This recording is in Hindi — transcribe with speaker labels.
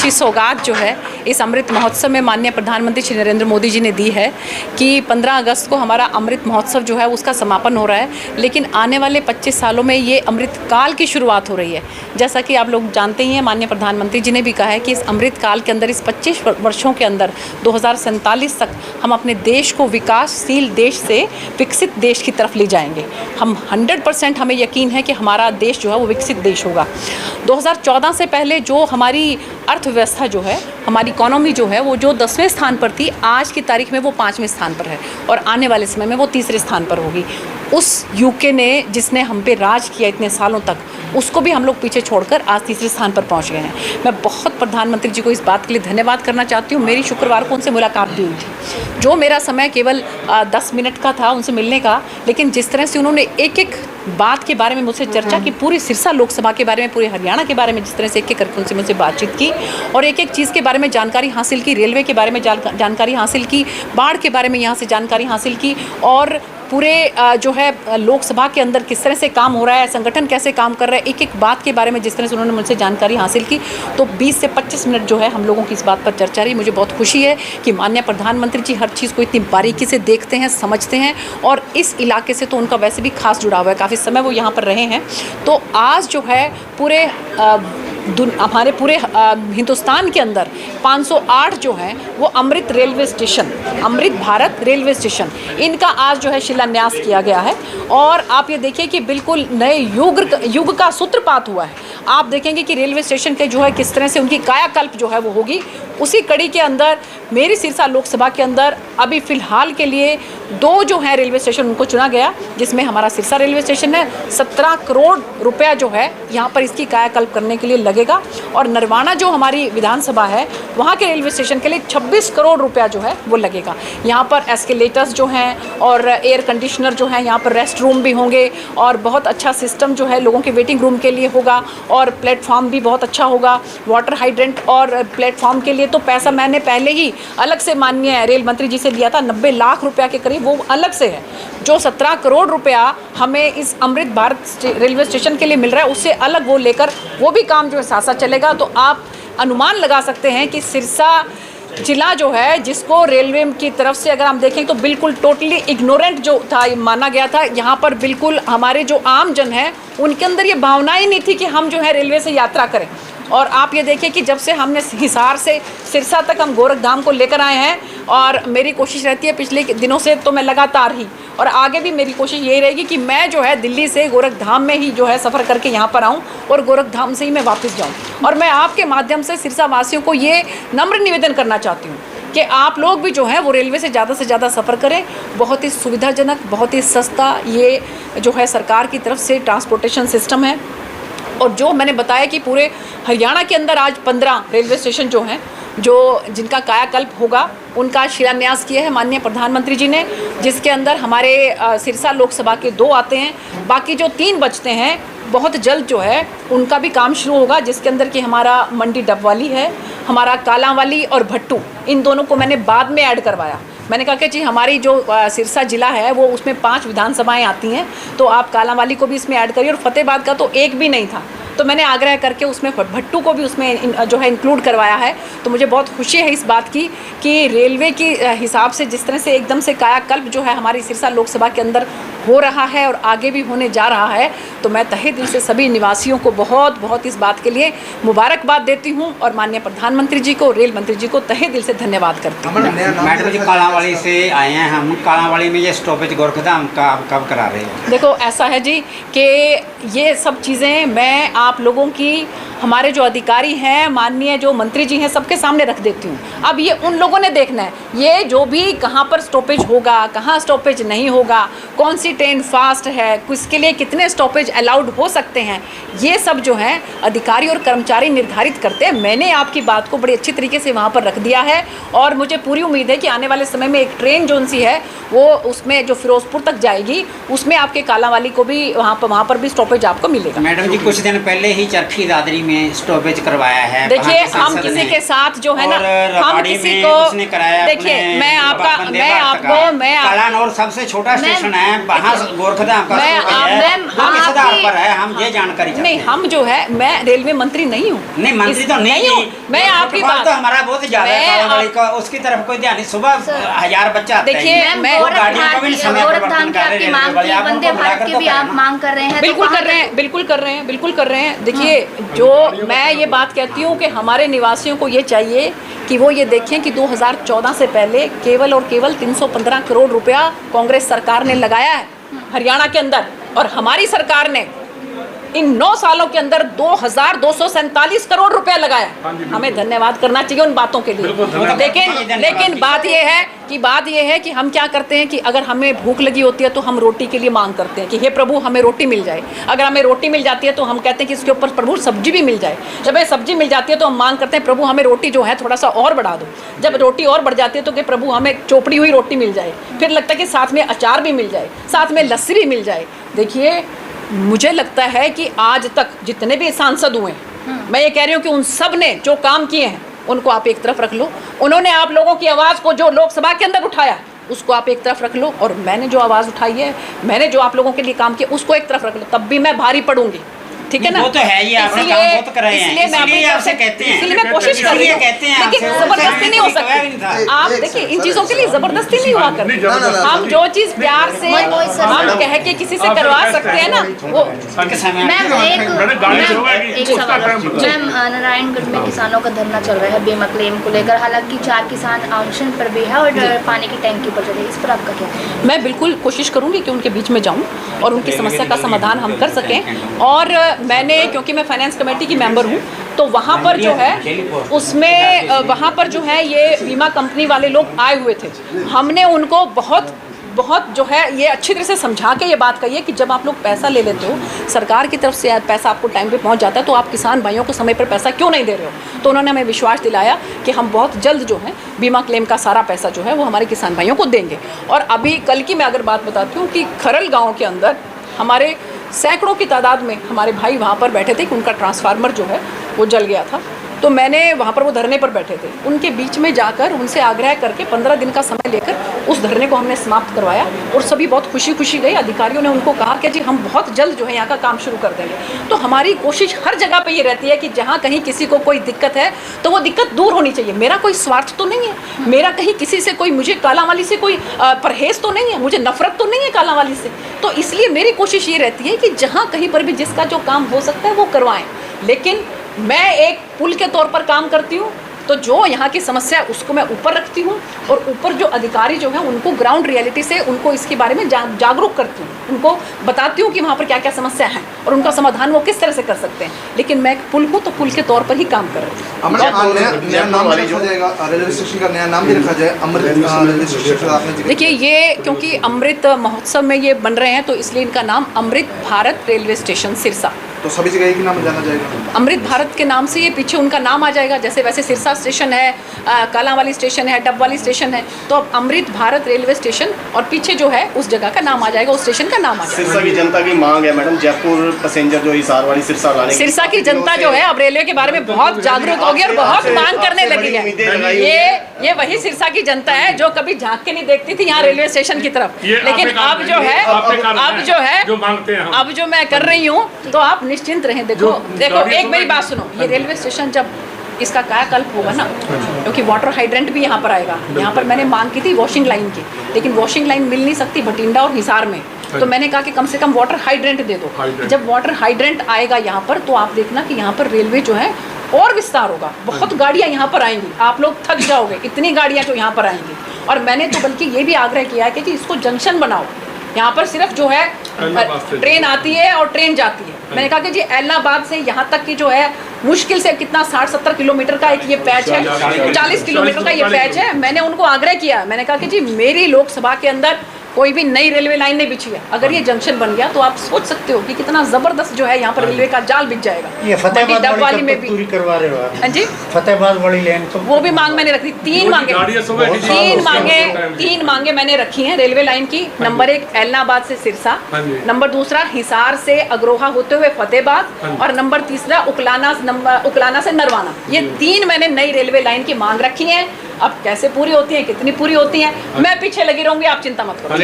Speaker 1: अच्छी सौगात जो है इस अमृत महोत्सव में माननीय प्रधानमंत्री श्री नरेंद्र मोदी जी ने दी है कि 15 अगस्त को हमारा अमृत महोत्सव जो है उसका समापन हो रहा है, लेकिन आने वाले 25 सालों में ये अमृत काल की शुरुआत हो रही है। जैसा कि आप लोग जानते ही हैं, माननीय प्रधानमंत्री जी ने भी कहा है कि इस अमृत काल के अंदर, इस 25 वर्षों के अंदर 2047 तक हम अपने देश को विकासशील देश से विकसित देश की तरफ ले जाएंगे। हम 100% हमें यकीन है कि हमारा देश जो है वो विकसित देश होगा। 2014 से पहले जो हमारी अर्थव्यवस्था जो है, हमारी इकोनॉमी जो है, वो जो 10वें स्थान पर थी, आज की तारीख में वो 5वें स्थान पर है और आने वाले समय में वो 3रे स्थान पर होगी। उस यूके ने जिसने हम पे राज किया इतने सालों तक, उसको भी हम लोग पीछे छोड़कर आज 3रे स्थान पर पहुंच गए हैं। मैं बहुत प्रधानमंत्री जी को इस बात के लिए धन्यवाद करना चाहती हूँ। मेरी शुक्रवार को उनसे मुलाकात भी हुई थी। जो मेरा समय केवल 10 मिनट का था उनसे मिलने का, लेकिन जिस तरह से उन्होंने एक एक बात के बारे में मुझसे चर्चा की, पूरी सिरसा लोकसभा के बारे में, पूरे हरियाणा के बारे में, जिस तरह से एक एक करके उनसे मुझसे बातचीत की और एक एक चीज़ के बारे में जानकारी हासिल की, रेलवे के बारे में जानकारी हासिल की, बाढ़ के बारे में यहाँ से जानकारी हासिल की और पूरे जो है लोकसभा के अंदर किस तरह से काम हो रहा है, संगठन कैसे काम कर रहा है, एक एक बात के बारे में जिस तरह से उन्होंने मुझसे जानकारी हासिल की, तो 20 से 25 मिनट जो है हम लोगों की इस बात पर चर्चा रही। मुझे बहुत खुशी है कि माननीय प्रधानमंत्री जी हर चीज़ को इतनी बारीकी से देखते हैं, समझते हैं और इस इलाके से तो उनका वैसे भी खास जुड़ाव है, काफ़ी समय वो यहाँ पर रहे हैं। तो आज जो है पूरे हमारे पूरे हिंदुस्तान के अंदर 508 जो हैं वो अमृत railway station, Amrit Bharat railway station, इनका आज जो है शिलान्यास किया गया है और आप ये देखिए कि बिल्कुल नए युग का सूत्रपात हुआ है। आप देखेंगे कि रेलवे स्टेशन के जो है किस तरह से उनकी कायाकल्प जो है वो होगी। उसी कड़ी के अंदर मेरी सिरसा लोकसभा के अंदर अभी फ़िलहाल के लिए 2 जो हैं रेलवे स्टेशन उनको चुना गया, जिसमें हमारा सिरसा रेलवे स्टेशन है। 17 करोड़ रुपया जो है यहाँ पर इसकी कायाकल्प करने के लिए लगेगा और नरवाना जो हमारी विधानसभा है वहाँ के रेलवे स्टेशन के लिए 26 करोड़ रुपया जो है वो लगेगा। यहाँ पर एस्केलेटर्स जो हैं और एयर कंडीशनर जो हैं, यहाँ पर रेस्ट रूम भी होंगे और बहुत अच्छा सिस्टम जो है लोगों के वेटिंग रूम के लिए होगा और प्लेटफॉर्म भी बहुत अच्छा होगा। वाटर हाइड्रेंट और प्लेटफॉर्म के लिए तो पैसा मैंने पहले ही अलग से माननीय रेल मंत्री जी से लिया था, 90 लाख रुपया के करीब, वो अलग से है। जो 17 करोड़ रुपया हमें इस अमृत भारत रेलवे स्टेशन के लिए मिल रहा है, उससे अलग वो लेकर वो भी काम जो है साथ साथ चलेगा। तो आप अनुमान लगा सकते हैं कि सिरसा जिला जो है, जिसको रेलवे की तरफ से अगर हम देखें तो बिल्कुल टोटली इग्नोरेंट जो था माना गया था, यहाँ पर बिल्कुल हमारे जो आम जन हैं उनके अंदर ये भावना ही नहीं थी कि हम जो है रेलवे से यात्रा करें। और आप ये देखिए कि जब से हमने हिसार से सिरसा तक हम गोरखधाम को लेकर आए हैं और मेरी कोशिश रहती है पिछले दिनों से, तो मैं लगातार ही और आगे भी मेरी कोशिश यही रहेगी कि मैं जो है दिल्ली से गोरखधाम में ही जो है सफ़र करके यहाँ पर आऊँ और गोरखधाम से ही मैं वापस जाऊँ। और मैं आपके माध्यम से सिरसा वासियों को ये नम्र निवेदन करना चाहती हूँ कि आप लोग भी जो है वो रेलवे से ज़्यादा सफ़र करें। बहुत ही सुविधाजनक, बहुत ही सस्ता ये जो है सरकार की तरफ से ट्रांसपोर्टेशन सिस्टम है। और जो मैंने बताया कि पूरे हरियाणा के अंदर आज 15 रेलवे स्टेशन जो हैं, जो जिनका कायाकल्प होगा, उनका शिलान्यास किया है माननीय प्रधानमंत्री जी ने, जिसके अंदर हमारे सिरसा लोकसभा के 2 आते हैं, बाकी जो 3 बचते हैं बहुत जल्द जो है उनका भी काम शुरू होगा, जिसके अंदर कि हमारा मंडी डबवाली है, हमारा कालांवाली और भट्टू, इन दोनों को मैंने बाद में ऐड करवाया। मैंने कहा कि जी हमारी जो सिरसा जिला है वो उसमें 5 विधानसभाएं आती हैं, तो आप कालांवाली को भी इसमें ऐड करिए और फतेहाबाद का तो एक भी नहीं था, तो मैंने आग्रह करके उसमें भट्टू को भी उसमें जो है इंक्लूड करवाया है। तो मुझे बहुत खुशी है इस बात की कि रेलवे के हिसाब से जिस तरह से एकदम से कायाकल्प जो है हमारी सिरसा लोकसभा के अंदर हो रहा है और आगे भी होने जा रहा है, तो मैं तहे दिल से सभी निवासियों को बहुत इस बात के लिए मुबारकबाद देती हूँ और माननीय प्रधानमंत्री जी को, रेल मंत्री जी को तहे दिल से धन्यवाद करती हूँ।
Speaker 2: मैडम जी, कालांवाली से आए हैं हम, कालांवाली में ये स्टॉपेज गोरखधाम का कब करा रहे हैं?
Speaker 1: देखो ऐसा है जी कि ये सब चीज़ें मैं आप लोगों की, हमारे जो अधिकारी हैं, माननीय जो मंत्री जी हैं, सबके सामने रख देती हूँ। अब ये उन लोगों ने देखना है, ये जो भी कहाँ पर स्टॉपेज होगा, कहाँ स्टॉपेज नहीं होगा, कौन सी ट्रेन फास्ट है, किसके लिए कितने स्टॉपेज अलाउड हो सकते हैं, ये सब जो है अधिकारी और कर्मचारी निर्धारित करते हैं। मैंने आपकी बात को बड़ी अच्छी तरीके से वहाँ पर रख दिया है और मुझे पूरी उम्मीद है कि आने वाले समय में एक ट्रेन जो सी है वो उसमें जो फिरोजपुर तक जाएगी, उसमें आपके कालांवाली को भी वहाँ पर भी स्टॉपेज आपको मिलेगा।
Speaker 2: मैडम जी, कुछ दिन पहले ही चरखी दादरी में स्टॉपेज करवाया है।
Speaker 1: देखिए
Speaker 2: वहाँ के
Speaker 1: हम
Speaker 2: सांसद
Speaker 1: किसी
Speaker 2: ने।
Speaker 1: के साथ जो है ना,
Speaker 2: और
Speaker 1: हम
Speaker 2: रबाड़ी
Speaker 1: किसी
Speaker 2: में
Speaker 1: को
Speaker 2: उसने कराया।
Speaker 1: देखिए
Speaker 2: अपने
Speaker 1: मैं आपका
Speaker 2: वंदे
Speaker 1: मैं
Speaker 2: भारत
Speaker 1: आपको
Speaker 2: का।
Speaker 1: मैं
Speaker 2: कलानौर सबसे छोटा स्टेशन है, वहाँ गोरखधाम का
Speaker 1: मैं
Speaker 2: स्टॉपेज
Speaker 1: आप-
Speaker 2: है।
Speaker 1: मैम,
Speaker 2: वो किस आधार
Speaker 1: आपकी-
Speaker 2: पर है, हम ये जानकारी चाहते
Speaker 1: नहीं,
Speaker 2: हैं।
Speaker 1: हम जो है, मैं रेलवे मंत्री नहीं हूँ।
Speaker 2: नहीं मंत्री तो नहीं
Speaker 1: हूँ मैं आपकी बात
Speaker 2: तो हमारा बहुत ज्यादा है,
Speaker 1: मैं
Speaker 2: कालाबाड़ी
Speaker 1: आप-
Speaker 2: का उसकी तरफ कोई ध्यान नहीं। सुबह 1000 बच्चा आता है।
Speaker 1: देखिए,
Speaker 3: मैम,
Speaker 1: मैं-
Speaker 2: वो गाड़ियों का भी समय परिवर्तन
Speaker 3: गोरखधाम की
Speaker 2: कर रहे
Speaker 3: आपकी
Speaker 2: हैं,
Speaker 3: मांग
Speaker 2: रेलवे वाले।
Speaker 3: थी,
Speaker 2: आप
Speaker 3: वंदे
Speaker 2: उनको
Speaker 3: भारत
Speaker 2: बुलाकर
Speaker 3: की
Speaker 2: तो
Speaker 3: भी
Speaker 2: करें
Speaker 3: आप
Speaker 2: ना।
Speaker 3: मांग कर रहे हैं।
Speaker 1: बिल्कुल
Speaker 3: तो
Speaker 1: कर रहे हैं, बिल्कुल कर रहे हैं, बिल्कुल कर रहे हैं। देखिए जो मैं ये बात कहती हूँ कि हमारे निवासियों को ये चाहिए कि वो ये देखें कि 2014 से पहले केवल और केवल 315 करोड़ रुपया कांग्रेस सरकार ने लगाया है हरियाणा के अंदर, और हमारी सरकार ने इन 9 सालों के अंदर 2247 करोड़ रुपया लगाया। हमें धन्यवाद करना चाहिए उन बातों के लिए। लेकिन बात ये है कि हम क्या करते हैं कि अगर हमें भूख लगी होती है तो हम रोटी के लिए मांग करते हैं कि हे प्रभु हमें रोटी मिल जाए। अगर हमें रोटी मिल जाती है तो हम कहते हैं कि इसके ऊपर प्रभु सब्जी भी मिल जाए। जब हमें सब्जी मिल जाती है तो हम मांग करते हैं प्रभु हमें रोटी जो है थोड़ा सा और बढ़ा दो। जब रोटी और बढ़ जाती है तो कि प्रभु हमें चोपड़ी हुई रोटी मिल जाए। फिर लगता है कि साथ में अचार भी मिल जाए, साथ में लस्सी भी मिल जाए। देखिए मुझे लगता है कि आज तक जितने भी सांसद हुए, मैं ये कह रही हूँ कि उन सब ने जो काम किए हैं उनको आप एक तरफ रख लो। उन्होंने आप लोगों की आवाज़ को जो लोकसभा के अंदर उठाया उसको आप एक तरफ रख लो, और मैंने जो आवाज़ उठाई है, मैंने जो आप लोगों के लिए काम किया उसको एक तरफ रख लो, तब भी मैं भारी पड़ूंगी। ठीक है ना?
Speaker 2: वो तो है ही, आपने काम बहुत कर रहे हैं,
Speaker 1: इसलिए मैं अपनी
Speaker 2: इसलिए
Speaker 1: तरफ
Speaker 2: आपसे
Speaker 1: से
Speaker 2: कहते हैं।
Speaker 1: इसलिए मैं कोशिश कर रही हूँ,
Speaker 2: कहते हैं
Speaker 1: लेकिन
Speaker 2: आपसे,
Speaker 1: जबरदस्ती नहीं हो
Speaker 2: कोई भी नहीं
Speaker 1: सकती।
Speaker 2: था।
Speaker 1: आप देखिए इन चीज़ों के लिए जबरदस्ती नहीं हुआ करती। हम जो चीज़ प्यार से हम कह के किसी से करवा सकते हैं ना, वो
Speaker 3: मैम एक सवाल। मैम नारायणगढ़ में किसानों का धरना चल रहा है बीमा क्लेम को लेकर, हालांकि 4 किसान अनशन पर भी है और पानी की टैंकी पर चले, इस पर आपका क्या है?
Speaker 1: मैं बिल्कुल कोशिश करूंगी कि उनके बीच में जाऊं और उनकी समस्या का समाधान हम कर सकें। और मैंने, क्योंकि मैं फाइनेंस कमेटी की मेंबर हूं, तो वहाँ पर जो है उसमें वहाँ पर जो है ये बीमा कंपनी वाले लोग आए हुए थे। हमने उनको बहुत जो है ये अच्छी तरह से समझा के ये बात कही है कि जब आप लोग पैसा ले लेते हो, सरकार की तरफ से पैसा आपको टाइम पे पहुंच जाता है, तो आप किसान भाइयों को समय पर पैसा क्यों नहीं दे रहे हो। तो उन्होंने हमें विश्वास दिलाया कि हम बहुत जल्द जो है बीमा क्लेम का सारा पैसा जो है वो हमारे किसान भाइयों को देंगे। और अभी कल की मैं अगर बात बताती हूँ कि खरल गाँव के अंदर हमारे सैकड़ों की तादाद में हमारे भाई वहाँ पर बैठे थे कि उनका ट्रांसफार्मर जो है वो जल गया था। तो मैंने वहाँ पर, वो धरने पर बैठे थे, उनके बीच में जाकर उनसे आग्रह करके 15 दिन का समय लेकर उस धरने को हमने समाप्त करवाया, और सभी बहुत खुशी गए। अधिकारियों ने उनको कहा कि जी हम बहुत जल्द जो है यहाँ का काम शुरू कर देंगे। तो हमारी कोशिश हर जगह पे ये रहती है कि जहाँ कहीं किसी को कोई दिक्कत है तो वो दिक्कत दूर होनी चाहिए। मेरा कोई स्वार्थ तो नहीं है, मेरा कहीं किसी से कोई, मुझे कालांवाली से कोई परहेज तो नहीं है, मुझे नफरत तो नहीं है कालांवाली से। तो इसलिए मेरी कोशिश ये रहती है कि जहाँ कहीं पर भी जिसका जो काम हो सकता है वो करवाएं। लेकिन मैं एक पुल के तौर पर काम करती हूँ, तो जो यहाँ की समस्या है उसको मैं ऊपर रखती हूँ, और ऊपर जो अधिकारी जो हैं उनको ग्राउंड रियलिटी से उनको इसके बारे में जागरूक करती हूँ, उनको बताती हूँ कि वहाँ पर क्या क्या समस्या है और उनका समाधान वो किस तरह से कर सकते हैं। लेकिन मैं एक पुल हूँ तो पुल के तौर पर ही काम कर रही हूँ।
Speaker 4: नया नाम भी रखा जाएगा, रेलवे स्टेशन का नया नाम भी रखा जाए, अमृत रेलवे स्टेशन का आपने जिक्र।
Speaker 1: देखिए ये क्योंकि अमृत महोत्सव में ये बन रहे हैं, तो इसलिए इनका नाम अमृत भारत रेलवे स्टेशन सिरसा,
Speaker 4: तो सभी जगह एक ही नाम जाना जाएगा,
Speaker 1: अमृत भारत के नाम से ये पीछे उनका नाम आ जाएगा। जैसे वैसे सिरसा स्टेशन है, कालांवाली स्टेशन है, डबवाली स्टेशन है, तो अब अमृत भारत रेलवे स्टेशन और पीछे जो है उस जगह का नाम आ जाएगा, उस स्टेशन का नाम आ जाएगा।
Speaker 5: सिरसा की जनता की मांग है मैडम, जयपुर पैसेंजर जो हिसार वाली सिरसा लाने,
Speaker 1: सिरसा की जनता जो है अब रेलवे के बारे में बहुत जागरूक होगी और बहुत मांग करने लगी है। ये वही सिरसा की जनता है जो कभी झांक के नहीं देखती थी यहाँ रेलवे स्टेशन की तरफ, लेकिन अब जो है अब जो मैं कर रही हूँ, तो आप निश्चिंत रहें। देखो एक मेरी बात सुनो, ये रेलवे स्टेशन जब इसका कायाकल्प होगा ना, क्योंकि वाटर हाइड्रेंट भी यहाँ पर आएगा। यहाँ पर मैंने मांग की थी वॉशिंग लाइन की, लेकिन वॉशिंग लाइन मिल नहीं सकती भटिंडा और हिसार में, तो मैंने कहा कि कम से कम वाटर हाइड्रेंट दे दो। जब वाटर हाइड्रेंट आएगा यहाँ पर, तो आप देखना कि यहाँ पर रेलवे जो है और विस्तार होगा, बहुत गाड़ियाँ यहाँ पर आएंगी, आप लोग थक जाओगे, इतनी गाड़ियाँ जो यहाँ पर आएंगी। और मैंने तो बल्कि ये भी आग्रह किया है कि इसको जंक्शन बनाओ। यहाँ पर सिर्फ जो है ट्रेन आती है और ट्रेन जाती है। मैंने कहा कि जी एलनाबाद से यहाँ तक की जो है मुश्किल से कितना 60-70 किलोमीटर का एक ये पैच है, 40 किलोमीटर का ये पैच है। मैंने उनको आग्रह किया, मैंने कहा कि जी मेरी लोकसभा के अंदर कोई भी नई रेलवे लाइन नहीं बिछी है। अगर ये जंक्शन बन गया तो आप सोच सकते हो कि कितना जबरदस्त जो है यहाँ पर रेलवे का जाल बिछ जाएगा।
Speaker 6: ये फतेहाबाद
Speaker 1: डब वाली में
Speaker 6: वाली
Speaker 1: भी
Speaker 6: पूरी करवा रहे हो आप?
Speaker 1: हाँ जी,
Speaker 6: फतेहाबाद वाली लाइन तो
Speaker 1: वो भी मांग मैंने रखी, तीन मांगे मैंने रखी हैं रेलवे लाइन की। नंबर 1 एलनाबाद से सिरसा, नंबर 2 हिसार से अग्रोहा होते हुए फतेहाबाद, और नंबर 3 उकलाना से नरवाना। ये 3 मैंने नई रेलवे लाइन की मांग रखी है। अब कैसे पूरी होती है, कितनी पूरी होती है, मैं पीछे लगी रहूंगी, आप चिंता मत करो।